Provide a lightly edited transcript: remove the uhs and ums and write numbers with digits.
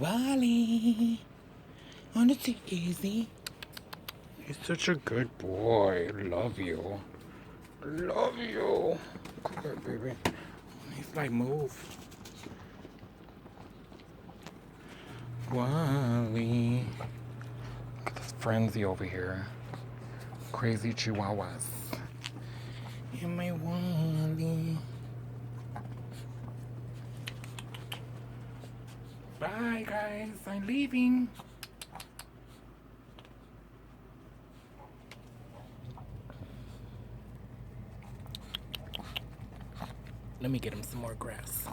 Whali. On the take easy. You're such a good boy. Love you. Love you. Come here, baby. He's like, move. Whali. Look at this frenzy over here. Crazy chihuahuas. And my Whali. Bye, guys. I'm leaving. Let me get him some more grass.